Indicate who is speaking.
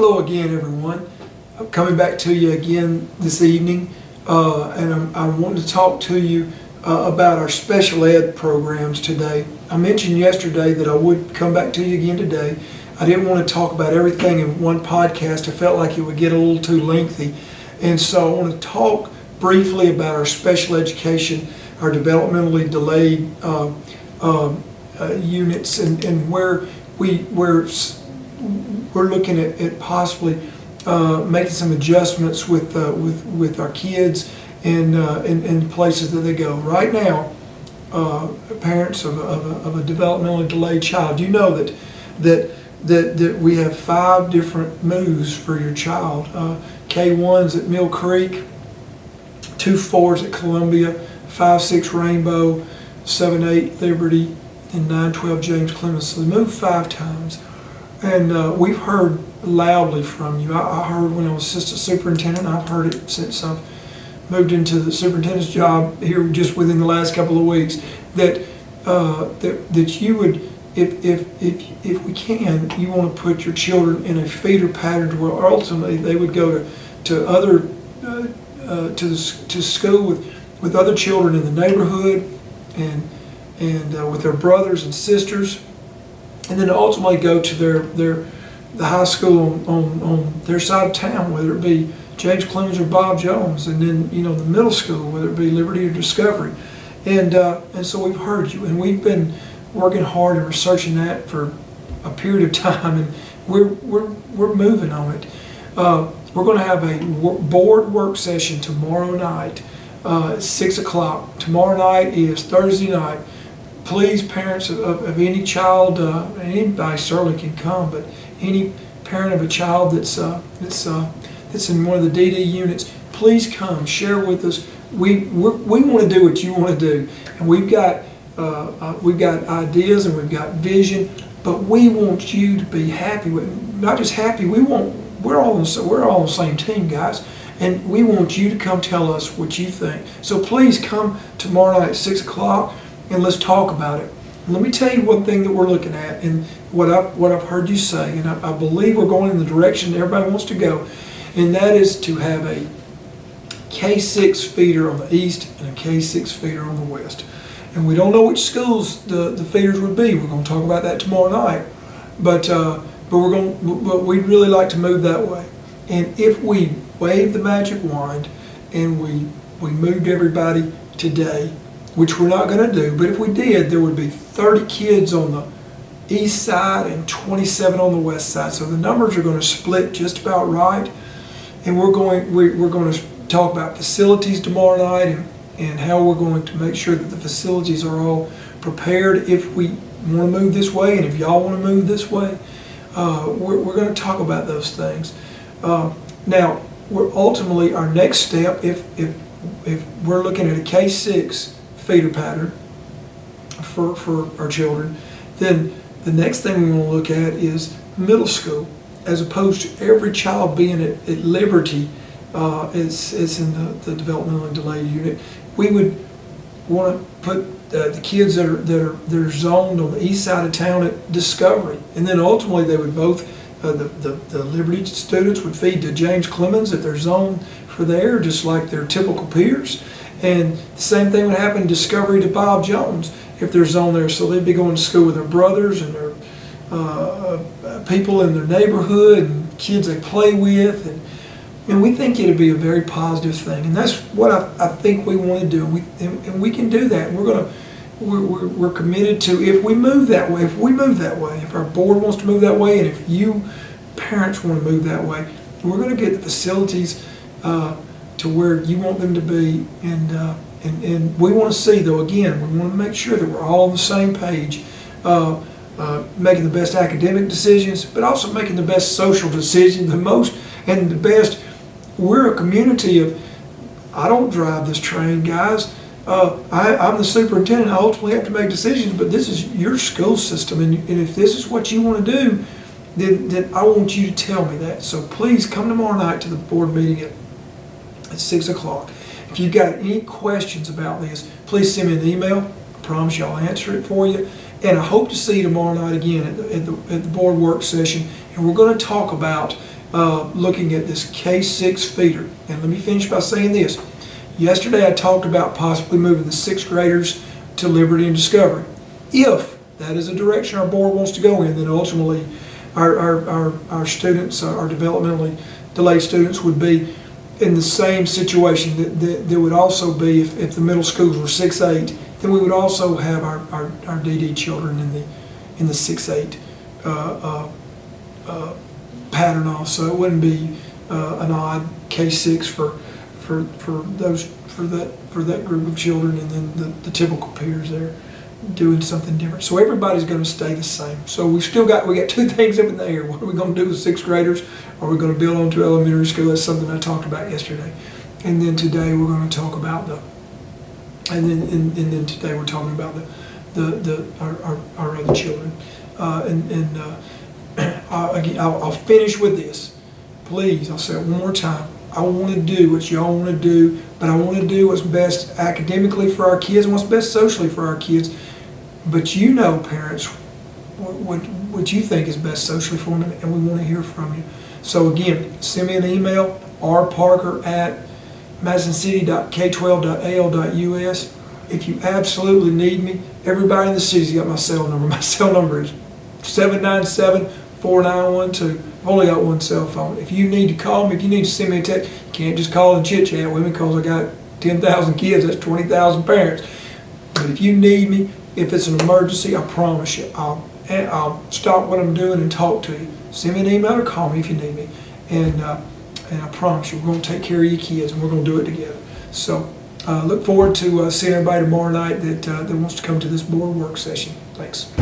Speaker 1: Hello again, everyone. I'm coming back to you again this evening, and I want to talk to you about our special ed programs today. I mentioned yesterday that I would come back to you again today. I didn't want to talk about everything in one podcast. I felt like it would get a little too lengthy, and so I want to talk briefly about our special education, our developmentally delayed units, and where we're looking at possibly making some adjustments with our kids and places that they go. Right now, parents of a developmentally delayed child, you know that we have 5 different moves for your child. K1s at Mill Creek, 2 4s at Columbia, 5 6 Rainbow, 7 8 Liberty, and 9 12 James Clemens. So they moved 5 times. And we've heard loudly from you. I heard when I was assistant superintendent. I've heard it since I've moved into the superintendent's job here just within the last couple of weeks. That you would, if we can, you want to put your children in a feeder pattern where ultimately they would go to other to school with other children in the neighborhood and with their brothers and sisters. And then ultimately go to the high school on their side of town, whether it be James Clemens or Bob Jones, and then the middle school, whether it be Liberty or Discovery, and so we've heard you, and we've been working hard and researching that for a period of time, and we're moving on it. We're going to have a board work session tomorrow night at 6 o'clock. Tomorrow night is Thursday night. Please, parents of any child, anybody certainly can come, but any parent of a child that's in one of the DD units, please come, share with us. We want to do what you want to do, and we've got ideas and we've got vision, but we want you to be happy. Not just happy. We're all on the same team, guys, and we want you to come tell us what you think. So please come tomorrow night at 6 o'clock. And let's talk about it. Let me tell you one thing that we're looking at, and what I've heard you say, and I believe we're going in the direction everybody wants to go, and that is to have a K6 feeder on the east and a K6 feeder on the west. And we don't know which schools the feeders would be. We're going to talk about that tomorrow night, but we'd really like to move that way. And if we wave the magic wand and we moved everybody today, which we're not going to do, but if we did, there would be 30 kids on the east side and 27 on the west side. So the numbers are going to split just about right. And we're going to talk about facilities tomorrow night and how we're going to make sure that the facilities are all prepared if we want to move this way, and if y'all want to move this way. We're going to talk about those things. Now, we're ultimately, our next step, if we're looking at a K6 feeder pattern for our children, then the next thing we want to look at is middle school, as opposed to every child being at Liberty is in the developmentally delayed unit. We would want to put the kids that are zoned on the east side of town at Discovery, and then ultimately they would both the Liberty students would feed to James Clemens if they're zoned for there, just like their typical peers. And the same thing would happen in Discovery to Bob Jones if they're zoned there. So they'd be going to school with their brothers and their people in their neighborhood and kids they play with. And we think it'd be a very positive thing. And that's what I think we want to do. And we can do that. We're committed to, if we move that way, if our board wants to move that way, and if you parents want to move that way, we're going to get the facilities to where you want them to be, and we want to see, though, again, we want to make sure that we're all on the same page, making the best academic decisions, but also making the best social decisions, the best. We're a community of, I don't drive this train, guys. I'm the superintendent. I ultimately have to make decisions, but this is your school system, and if this is what you want to do, then I want you to tell me that. So please come tomorrow night to the board meeting at 6 o'clock. If you've got any questions about this, please send me an email. I promise you I'll answer it for you. And I hope to see you tomorrow night again at the board work session. And we're going to talk about looking at this K-6 feeder. And let me finish by saying this. Yesterday I talked about possibly moving the 6th graders to Liberty and Discovery. If that is a direction our board wants to go in, then ultimately our students, our developmentally delayed students, would be in the same situation that there would also be if the middle schools were 6-8, then we would also have our DD children in the 6-8 pattern also. It wouldn't be an odd K-6 for that group of children, and then the typical peers there doing something different. So everybody's going to stay the same. So we got 2 things up in the air. What are we going to do with 6th graders? Are we going to build onto elementary school? That's something I talked about yesterday. And then today we're going to talk about then today we're talking about our other children. I'll finish with this. Please, I'll say it one more time. I want to do what y'all want to do, but I want to do what's best academically for our kids and what's best socially for our kids. But you know, parents, what you think is best socially for them, and we want to hear from you. So again, send me an email, rparker@madisoncity.k12.al.us. If you absolutely need me, everybody in the city's got my cell number. My cell number is 797-4912. I've only got one cell phone. If you need to call me, if you need to send me a text, you can't just call and chit chat with me because I got 10,000 kids, that's 20,000 parents. But if you need me, if it's an emergency, I promise you, I'll stop what I'm doing and talk to you. Send me an email or call me if you need me. And I promise you, we're going to take care of your kids and we're going to do it together. So look forward to seeing everybody tomorrow night that wants to come to this board work session. Thanks.